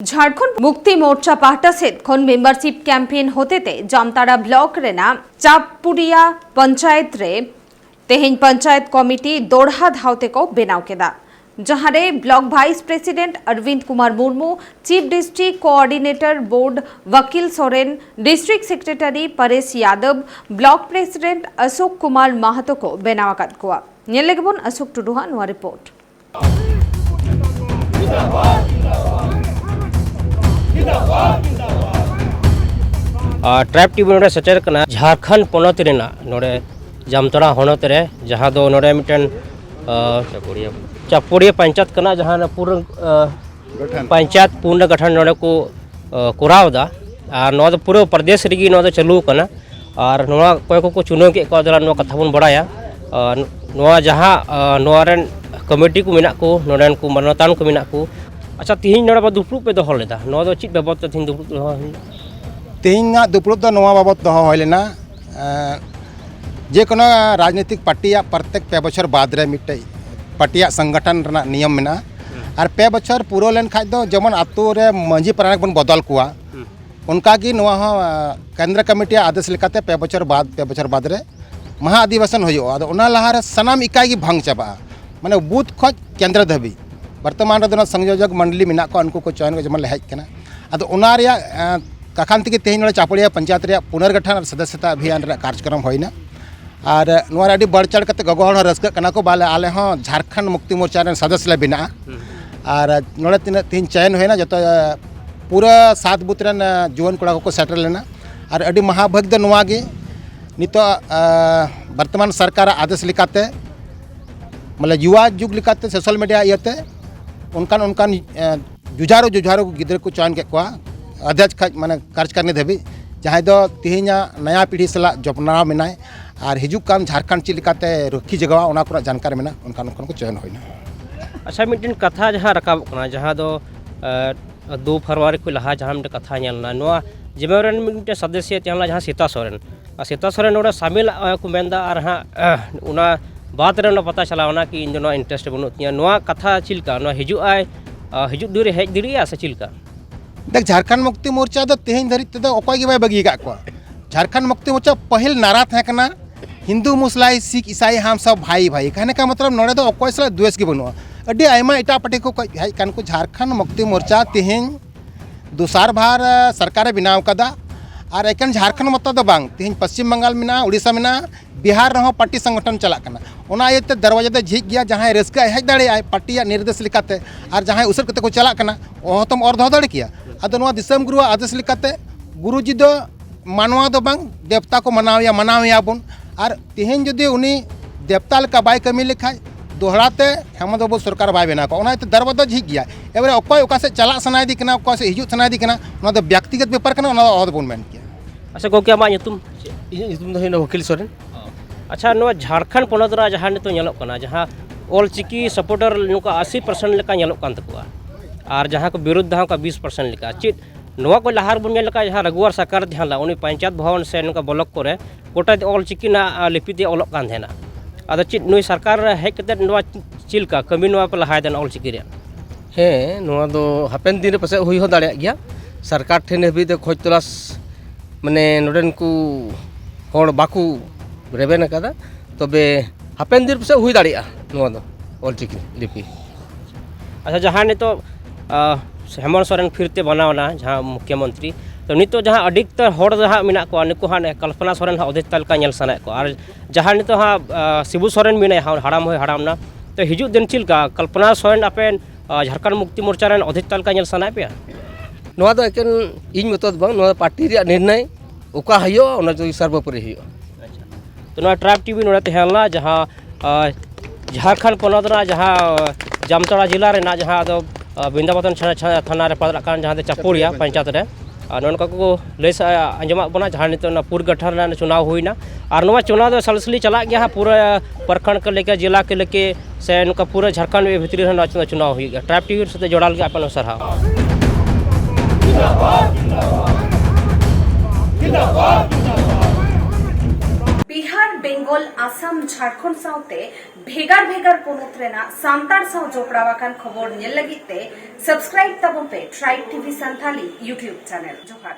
झारखंड मुक्ति मोर्चा पाहटा सेट खन मेंबरशिप कैंपेन होते जामताड़ा ब्लॉक रेना चापुरिया पंचायत रे तेहेन पंचायत कमिटी दोढ़ा धावते को बेनाव केदा जहारे block vice president Arvind Kumar Murmu chief district coordinator board Vakil Soren district secretary Paresh Yadav block president Ashok Kumar Mahato को बेनाव आकाद कोआ नेलेगबन अशोक टुडुहा नोआ रिपोर्ट ट्राइब टीवी नोड़े सचेर कना झारखंड पोनत रेना नोड़े जामताड़ा होनत रे जहां दो नोड़े मिटन चापुरिया पंचायत कना जहां पूर्ण पंचायत पूर्ण गठन नोड़े को कोरावदा और नोड़ा पूरा प्रदेश रेगी नोड़ा चालू कना और नोड़ा कोय को चुनाव के को नोड़ा कथा बन बड़ाया नोड़ा जहां नोड़ा रेन कमिटी को मिना को नोड़ेन को मानवतान को मिना को अच्छा तीन नोड़ा बा दुपड़ुब पे दोहर लेदा नोड़ा दो चित बाबत तीन दुपड़ुब दोहर तीन दुपड़ुब दो नोआ बाबत दोहर लेना जे कोनो राजनीतिक पार्टी प्रत्येक पे बछर बाद रे मिटे पार्टी संगठन रना नियम मेना और पे बछर पूरा लेन खाज दो जमन आतु रे मंझी प्राणक बन बदल कुआ उनका की नोआ केंद्र कमिटी आदेश लेकाते पे बछर बाद रे महा अधिवेशन होयो आदो उना लहा रे सनाम इकाई की भंग चाबा माने बूथ खज केंद्र धबी वर्तमान रे संयोजक मंडली मेना को उनको को चयन जमन ले हेज अद उना रे कखान तक तेहन चापुरिया पंचायत रे पुनर्गठन और सदस्यता अभियान रे कार्यक्रम होइना और नोरा अडी बढ़ चढ़ कते गगो हण रस्क कना को बाले आले हो झारखंड मुक्ति मोर्चा रे सदस्य ले बिना और नोड़े तीन चयन होइना जतो पूरा 7 बूथ रे जुवन कोड़ा को सेटल लेना और अडी महाभाग्य दो नोआ गे नितो वर्तमान सरकार आदेश लिकाते मतलब युवा जुग लिकाते सोशल मीडिया इयाते उनकान जुझारो गिद्र को चयन के अध्यक्ष माने कार्यकारिणी धबी जहाँ दो तेहना नया पीढ़ी सला जपना मेनाय और हिजुकान झारखंड चिलिकाते रुखी जगह उना को जानकारी मेना उनकान को चयन होइना अच्छा मिटन कथा जहाँ रकाब कना जहाँ दो 2 फरवरी को लहा जहाँ मिटन कथा नेलना नोआ जिम्मेवारी मिटन सदस्य तेहला जहाँ सीता सोरेन नोड़ा शामिल को मेंदा और हाँ उना बात रे पता चलावना कि इन दोनों इंटरेस्ट बनु तिया नोआ कथा चिलका नोआ हिजुक दूर हेज दिरिया से चिलका देख झारखंड मुक्ति मोर्चा दो तेहन धरी ते अकय गे बगी का को झारखंड मुक्ति मोर्चा पहल नारा थे कना हिंदू मुस्लिम सिख ईसाई हम सब भाई कहने का मतलब नोड़े दो अकय सला द्वेष के बनुआ अड्डी आयमा इटा पार्टी को हेज कान को झारखंड मुक्ति मोर्चा तेहन दुसार भार सरकार बनाव कदा और एकन झारखंड मत दो बांग तेहन पश्चिम बंगाल में उड़ीसा में बिहार रहो पार्टी संगठन चला कना ओना इते दरवाजा दे झिक गया जहाँ रस्का हेज दाड़े पार्टी निर्देश लिकाते और जहाँ उसर कते को चला कना ओह तुम और दो दाड़े किया अदो नोआ दिसम गुरु आदेश लिकाते गुरुजी दो मानवा दो बांग देवता को मनावया बन और तेहन जदि उनी देवता लेका बाय कमी लेखाय दोहराते हेमंत बाबू सरकार बाय बेना को ओना इते दरवाजा झिक गया एबारे अकय ओका से चला सनाय दी कना अकय से हिजु सनाय दी कना ओना दो व्यक्तिगत व्यापार कना ओना ओद बन मेन किया अच्छा गोके आमा ᱧᱩᱛᱩᱢ ᱫᱚ ᱦᱩᱭᱱᱟ वकील सोरेन अच्छा नोआ झारखंड पोनत रा जहाँ नितो ñelok kana जहाँ ऑल चिकी सपोर्टर नुका 80% लेका ñelok kan takua और जहाँ को विरुद्ध का 20% लेका चित नोआ को लहार बन लेका जहाँ रघुवर सरकार ध्यान ला उनी पंचायत भवन से नुका ब्लॉक करे कोटा ऑल चिकी ना लिपि दे ऑलक कान देना अद चित नुई सरकार हेक कते नोआ चिलका कमी नोआ पे लहाय देन ऑल चिकी रे हे नोआ दो हापेन दिन पासे हुई हो दाड़े गया सरकार ठेन हबी दे खोज तलाश माने नोडेन को होड़ बाकू रेबेन कदा तबे हापेन दिन पासे हुई दाड़े नोआ दो ऑल चिकी लिपि अच्छा जहाँ ने तो हेमंत सोरेन फिरते बनावना जहाँ मुख्यमंत्री तो नितो जहाँ अधिकतर होड़ जहाँ मिना को निको हाँ कल्पना सोरेन अधिकतर का नेल सना को और जहाँ नितो हाँ शिबू सोरेन मिना हड़ाम हो हड़ामना तो हिजु दिन चिलका कल्पना सोरेन अपेन झारखंड मुक्ति मोर्चा रेन अधिकतर का नेल सना पे नोआ दो एकेन इन मत बांग नोआ पार्टी रे निर्णय ओका हयो ओना जो सर्वोपरि हयो अच्छा तो नोआ ट्राइब टीवी नोड़ा तेहला जहाँ झारखंड पोनत रा जहाँ जामताड़ा जिला रे ना जहाँ दो बिंदाबतन थाना रे पड़ाग कान जहाँ चापुरिया पंचायत रे नोनका को लय आंजमा बना जहाँ नितो ना पूर्व गठन चुनाव हुईना और नोआ चुनाव दो सलसली चला गया पूरा प्रखंड के लेके जिला के लेके से नुका पूरा झारखंड में भीतरी रे चुनाव हुई गया ट्राइब टीवी से जोड़ाल गया अपन सरहा बिहार बेंगल आसाम झारखंड साउते भेगार भेगार पोनोत रेना सान्तार साउ जोपड़ावाकान खबर नेल लगिते सब्सक्राइब तबन पे tribe TV Santhali YouTube channel जोहार।